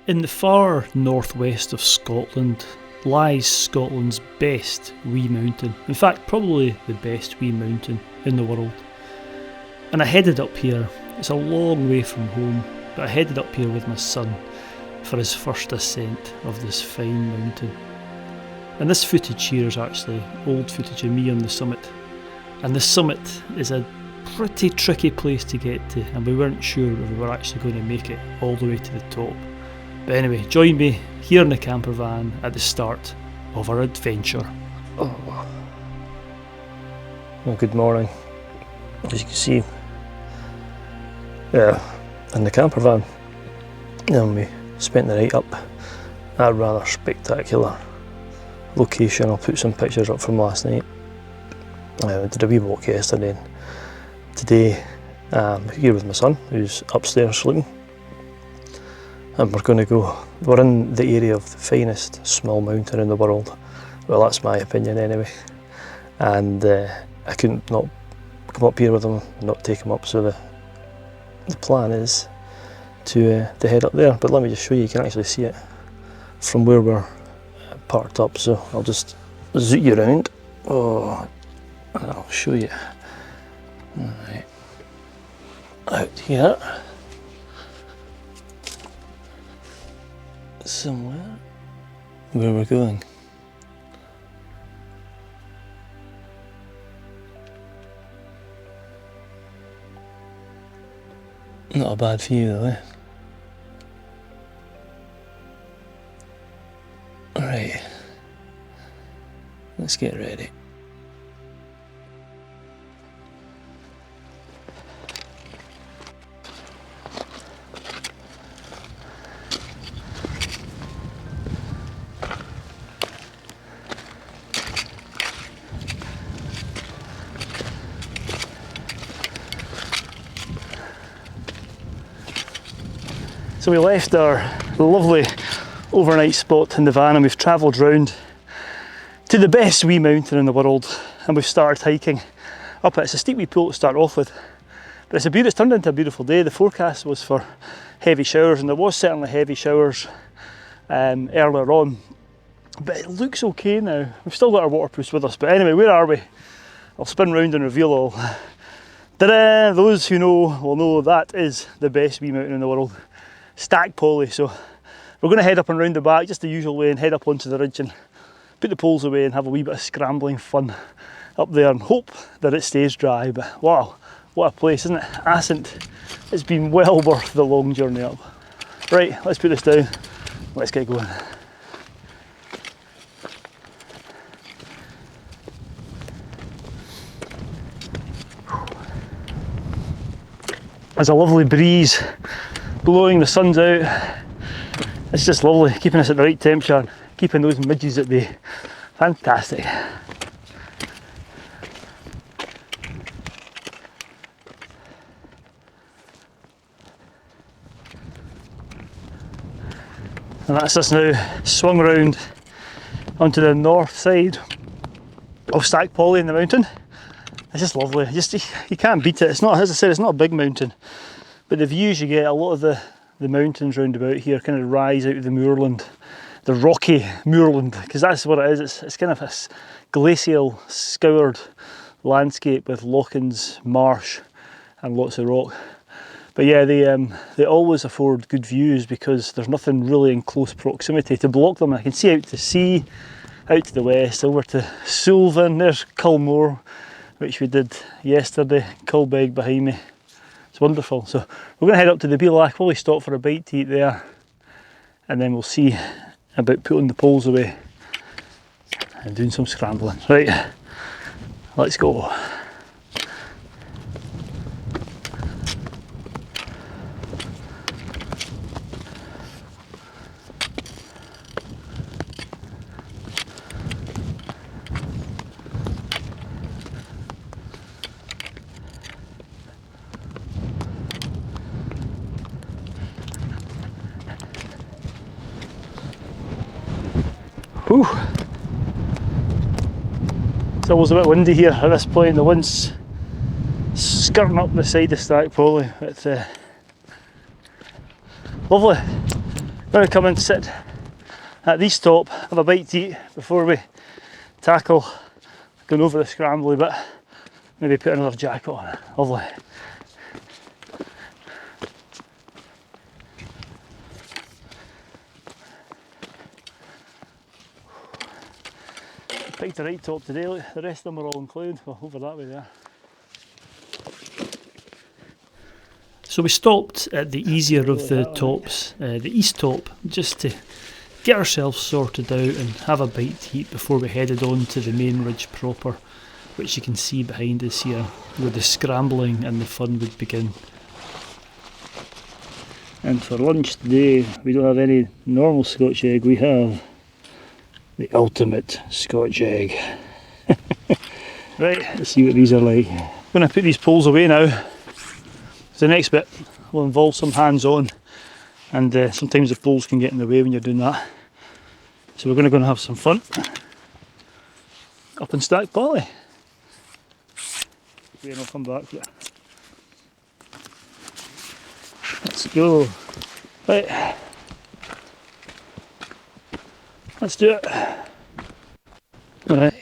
In the far northwest of Scotland lies Scotland's best wee mountain. In fact, probably the best wee mountain in the world. And I headed up here. It's a long way from home, but I headed up here with my son for his first ascent of this fine mountain. And this footage here is actually old footage of me on the summit. And the summit is a pretty tricky place to get to, and we weren't sure if we were actually going to make it all the way to the top. But anyway, join me here in the camper van at the start of our adventure. Oh. Well, good morning. As you can see, in the camper van, and we spent the night up at a rather spectacular location. I'll put some pictures up from last night. We did a wee walk yesterday, and today I'm here with my son, who's upstairs sleeping. And we're in the area of the finest small mountain in the world. Well, that's my opinion anyway. And I couldn't not come up here with him, not take him up, so the plan is to head up there. But let me just show you, you can actually see it from where we're parked up, so I'll just zoot you around. Oh, and I'll show you. Alright, out here. Somewhere where we're going. Not a bad view though, eh? Alright, let's get ready. So we left our lovely overnight spot in the van and we've travelled round to the best wee mountain in the world, and we've started hiking up it. It's a steep wee pull to start off with, but it's turned into a beautiful day. The forecast was for heavy showers, and there was certainly heavy showers earlier on, but it looks okay now. We've still got our waterproofs with us, but anyway, where are we? I'll spin round and reveal all. Ta-da! Those who know will know that is the best wee mountain in the world. Stac Pollaidh. So we're going to head up and round the back just the usual way and head up onto the ridge and put the poles away and have a wee bit of scrambling fun up there and hope that it stays dry. But wow, what a place, isn't it? Ascent. It's been well worth the long journey up. Right, let's put this down, let's get going. There's a lovely breeze blowing, the sun's out. It's just lovely, keeping us at the right temperature and keeping those midges at bay. Fantastic. And that's us now swung round onto the north side of Stac Pollaidh in the mountain. It's just lovely, you can't beat it. It's not, as I said, it's not a big mountain, but the views you get, a lot of the mountains round about here kind of rise out of the moorland, the rocky moorland, because that's what it is. It's kind of a glacial, scoured landscape with lochans, marsh and lots of rock. But yeah, they always afford good views because there's nothing really in close proximity to block them. I can see out to sea, out to the west, over to Sullivan. There's Culmore, which we did yesterday, Culbeg behind me. It's wonderful. So we're going to head up to the Bealack, probably stop for a bite to eat there, and then we'll see about putting the poles away and doing some scrambling. Right, let's go. Whew. It's always a bit windy here at this point. The wind's skirting up the side of Stac Pollaidh. It's lovely. going to come and sit at this top, have a bite to eat before we tackle going over the scrambly bit. Maybe put another jacket on. Lovely. Picked the right top today, look, the rest of them are all included. Well, over that way there. So we stopped at the easier of the tops, the east top, just to get ourselves sorted out and have a bite to eat before we headed on to the main ridge proper, which you can see behind us here, where the scrambling and the fun would begin. And for lunch today, we don't have any normal Scotch egg, we have the ultimate Scotch egg. Right, let's see what these are like. I'm going to put these poles away now. The next bit will involve some hands-on, and sometimes the poles can get in the way when you're doing that. So we're going to go and have some fun up in Stac Pollaidh. And I'll come back here. Let's go. Right. Let's do it. Right.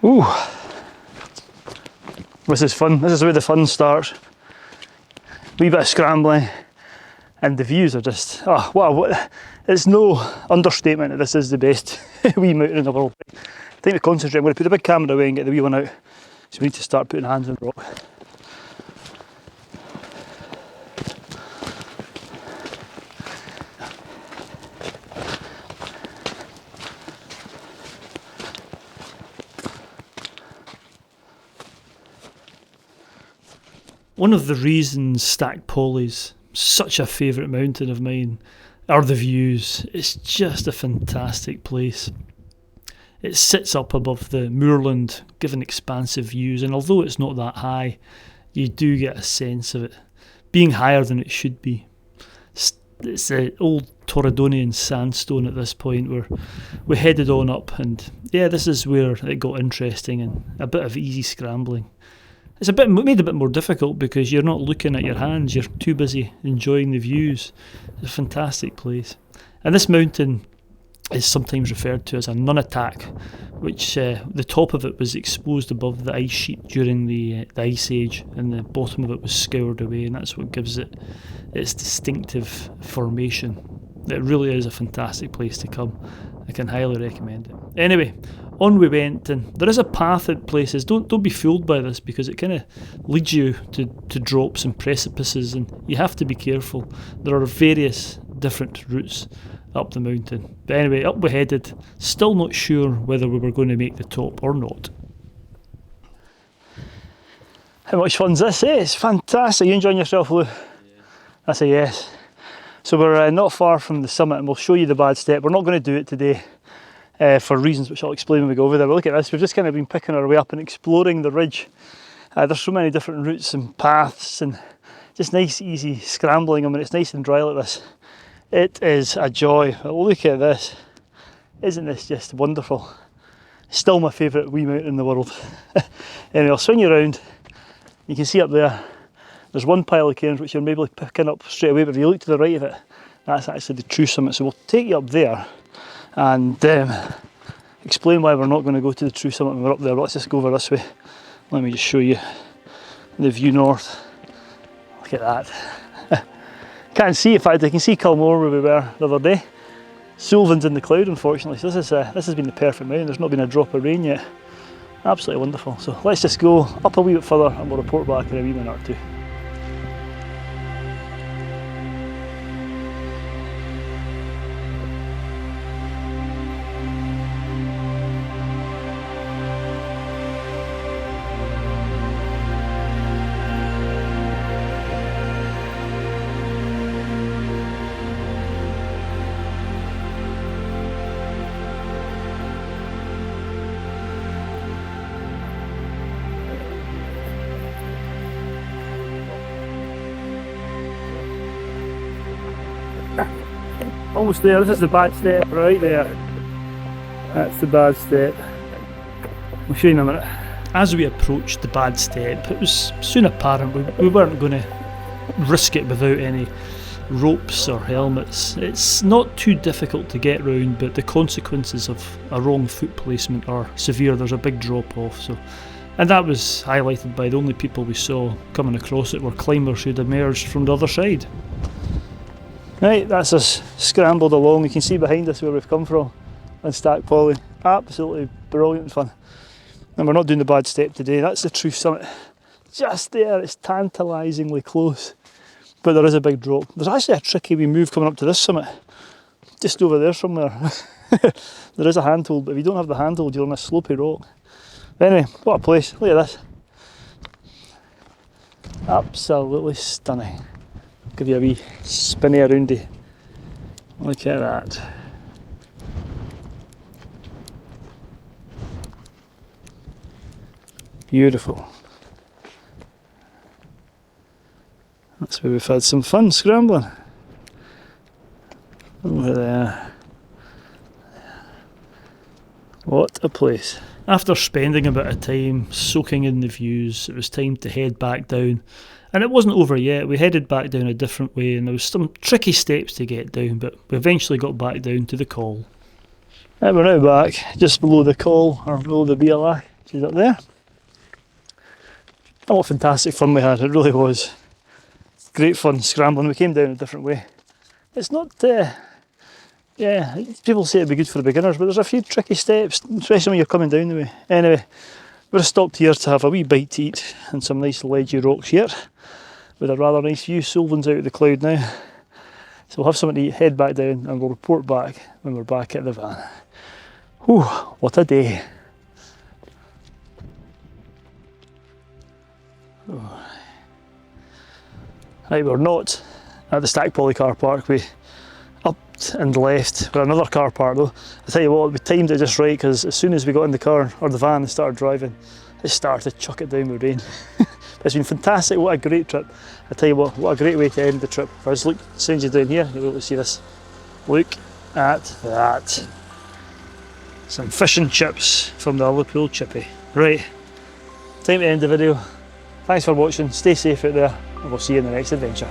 Ooh. This is fun. This is where the fun starts. Wee bit of scrambling, and the views are just, oh wow, it's no understatement that this is the best wee mountain in the world. Time to concentrate. I'm going to put the big camera away and get the wee one out. So we need to start putting hands on the rock. One of the reasons Stac Pollaidh's such a favourite mountain of mine are the views. It's just a fantastic place. It sits up above the moorland, giving expansive views, and although it's not that high, you do get a sense of it being higher than it should be. It's the old Torridonian sandstone at this point where we headed on up, and yeah, this is where it got interesting and a bit of easy scrambling. It's made a bit more difficult because you're not looking at your hands, you're too busy enjoying the views. It's a fantastic place. And this mountain is sometimes referred to as a nunatak, which the top of it was exposed above the ice sheet during the Ice Age, and the bottom of it was scoured away, and that's what gives it its distinctive formation. It really is a fantastic place to come. I can highly recommend it. Anyway, on we went, and there is a path at places. Don't be fooled by this, because it kind of leads you to drops and precipices, and you have to be careful. There are various different routes up the mountain. But anyway, up we headed, still not sure whether we were going to make the top or not. How much fun's this? It's fantastic. You enjoying yourself, Lou? Yeah. That's a yes. So we're not far from the summit, and we'll show you the bad step. We're not going to do it today for reasons which I'll explain when we go over there. But look at this, we've just kind of been picking our way up and exploring the ridge. There's so many different routes and paths, and just nice easy scrambling. I mean, it's nice and dry like this. It is a joy. Look at this. Isn't this just wonderful? Still my favourite wee mountain in the world. Anyway, I'll swing you around. You can see up there, there's one pile of cairns which you're maybe picking up straight away, but if you look to the right of it, that's actually the true summit. So we'll take you up there and explain why we're not going to go to the true summit when we're up there. But let's just go over this way. Let me just show you the view north. Look at that. Can't see, in fact I can see Culmore where we were the other day. Sullivan's in the cloud, unfortunately, so this has been the perfect mountain. There's not been a drop of rain yet. Absolutely wonderful. So let's just go up a wee bit further and we'll report back in a wee minute or two. Almost there, this is the bad step right there. That's the bad step. We'll show you in a minute. As we approached the bad step, it was soon apparent we weren't going to risk it without any ropes or helmets. It's not too difficult to get round, but the consequences of a wrong foot placement are severe. There's a big drop off. And that was highlighted by the only people we saw coming across it were climbers who'd emerged from the other side. Right, that's us scrambled along. You can see behind us where we've come from on Stac Pollaidh. Absolutely brilliant fun. And we're not doing the bad step today. That's the true summit. Just there, it's tantalisingly close. But there is a big drop. There's actually a tricky wee move coming up to this summit. Just over there somewhere. There is a handhold, but if you don't have the handhold, you're on a slopey rock. Anyway, what a place. Look at this. Absolutely stunning. Give you a wee spinny aroundy. Look at that. Beautiful. That's where we've had some fun scrambling. Over there. What a place. After spending a bit of time soaking in the views, it was time to head back down. And it wasn't over yet. We headed back down a different way, and there was some tricky steps to get down, but we eventually got back down to the col. And we're now back just below the col, or below the BLI, which is up there. And what fantastic fun we had, it really was. Great fun scrambling. We came down a different way. It's not, yeah, people say it'd be good for the beginners, but there's a few tricky steps, especially when you're coming down the way. Anyway, we're stopped here to have a wee bite to eat and some nice ledgy rocks here, with a rather nice view. Sullivan's out of the cloud now. So we'll have something to eat, head back down, and we'll report back when we're back at the van. Whew, what a day. Oh. Right, we're not at the Stac Pollaidh car park. We upped and left. We're at another car park though. I tell you what, we timed it just right, because as soon as we got in the car, or the van, and started driving, it started to chuck it down with rain. It's been fantastic, what a great trip. I tell you what a great way to end the trip. If I just look, send you down here, you'll be able to see this. Look at that. Some fish and chips from the Liverpool Chippy. Right, time to end the video. Thanks for watching, stay safe out there, and we'll see you in the next adventure.